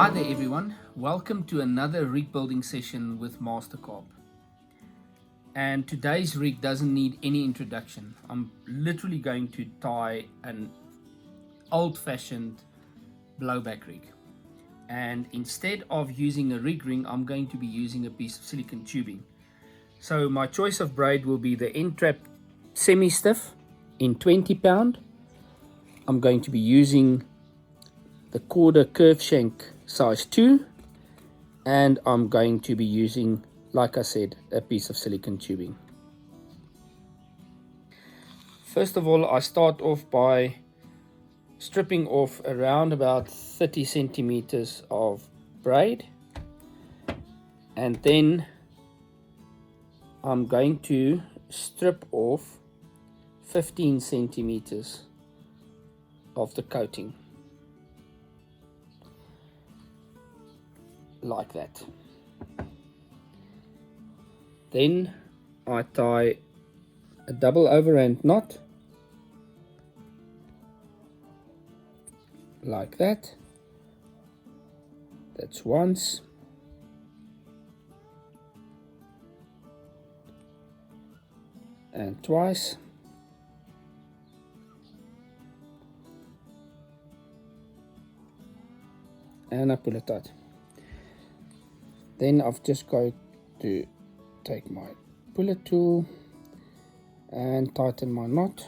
Hi there everyone, welcome to another rig building session with Mastercarp. And today's rig doesn't need any introduction. I'm literally going to tie an old-fashioned blowback rig. And instead of using a rig ring, I'm going to be using a piece of silicone tubing. So my choice of braid will be the end trap semi-stiff in 20 pound. I'm going to be using the quarter curve shank size 2, and I'm going to be using, like I said, a piece of silicone tubing. First of all, I start off by stripping off around about 30 centimeters of braid, and then I'm going to strip off 15 centimeters of the coating, like that. Then I tie a double overhand knot, like that. That's once. And twice. And I pull it tight. Then I've just got to take my bullet tool and tighten my knot,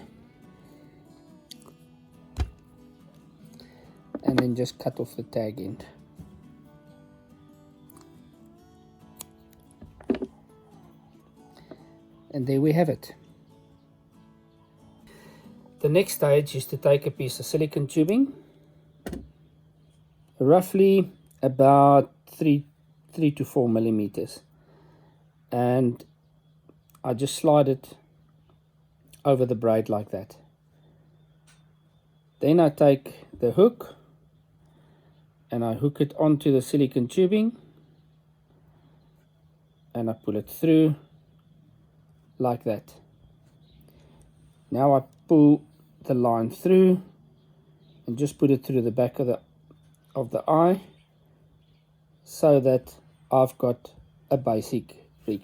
and then just cut off the tag end. And there we have it. The next stage is to take a piece of silicone tubing, roughly about 3 to 4 millimeters, and I just slide it over the braid like that. Then I take the hook and I hook it onto the silicone tubing and I pull it through like that. Now I pull the line through and just put it through the back of the eye, so that I've got a basic rig.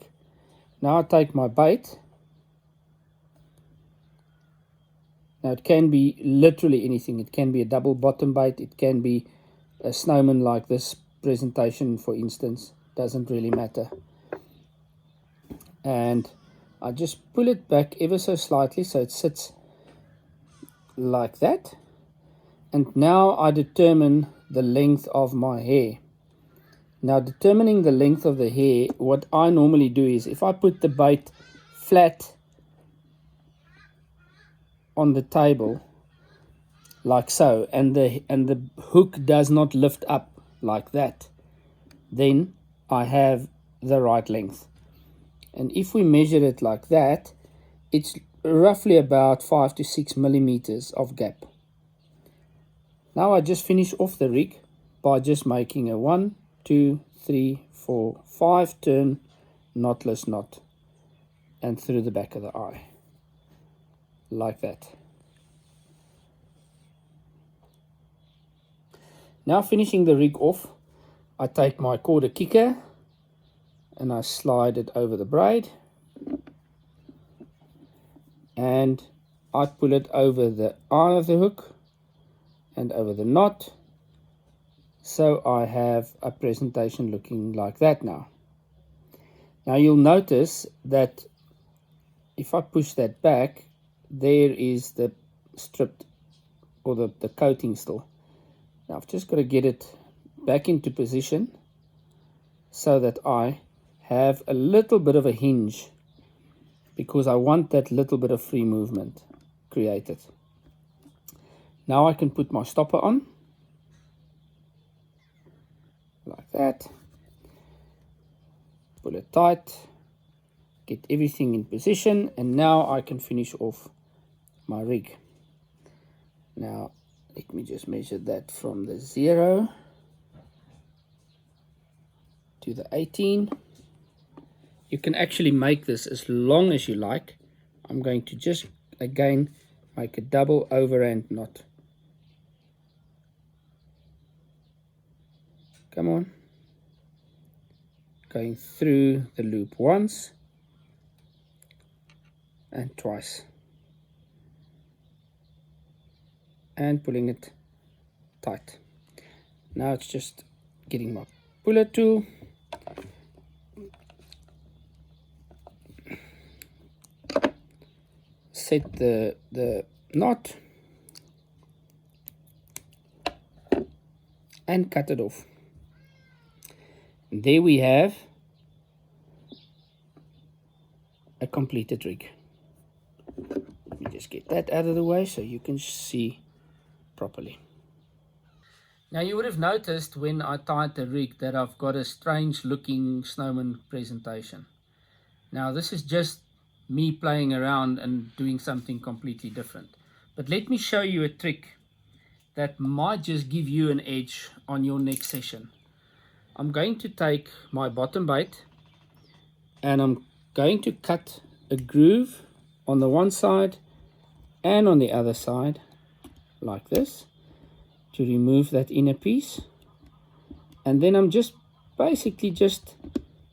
Now I take my bait. Now it can be literally anything. It can be a double bottom bait, it can be a snowman like this presentation, for instance. Doesn't really matter. And I just pull it back ever so slightly so it sits like that. And now I determine the length of my hair. Now, determining the length of the hair, what I normally do is, if I put the bait flat on the table like so, and the hook does not lift up like that, then I have the right length. And if we measure it like that, it's roughly about 5 to 6 millimeters of gap. Now I just finish off the rig by just making a 1, 2, 3, 4, 5 turn knotless knot and through the back of the eye, like that. Now, finishing the rig off, I take my quarter kicker and I slide it over the braid, and I pull it over the eye of the hook and over the knot, so I have a presentation looking like that now. Now you'll notice that if I push that back, there is the stripped, or the coating still. Now I've just got to get it back into position so that I have a little bit of a hinge, because I want that little bit of free movement created. Now I can put my stopper on, like that, pull it tight, get everything in position, and now I can finish off my rig. Now let me just measure that from the 0 to the 18. You can actually make this as long as you like. I'm going to just again make a double overhand knot Come on. Going through the loop once and twice. And pulling it tight. Now it's just getting my puller tool. Set the knot and cut it off. And there we have a completed rig. Let me just get that out of the way so you can see properly. Now you would have noticed when I tied the rig that I've got a strange looking snowman presentation. Now this is just me playing around and doing something completely different. But let me show you a trick that might just give you an edge on your next session. I'm going to take my bottom bait and I'm going to cut a groove on the one side and on the other side like this to remove that inner piece, and then I'm just basically just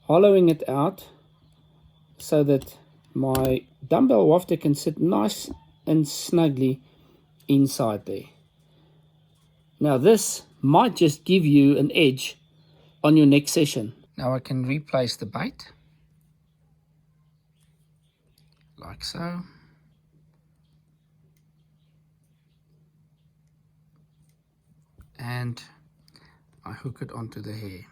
hollowing it out so that my dumbbell wafter can sit nice and snugly inside there. Now this might just give you an edge on your next session. Now I can replace the bait like so. And I hook it onto the hair.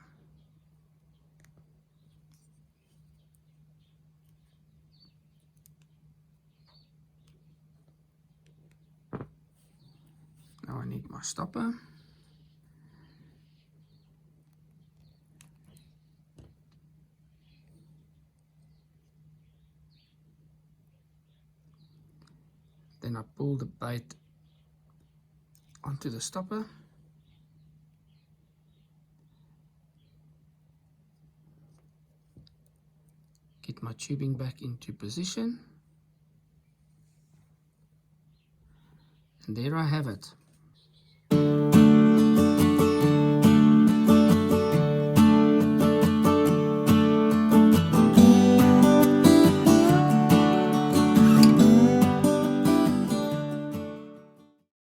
Now I need my stopper. Then I pull the bait onto the stopper. Get my tubing back into position. And there I have it.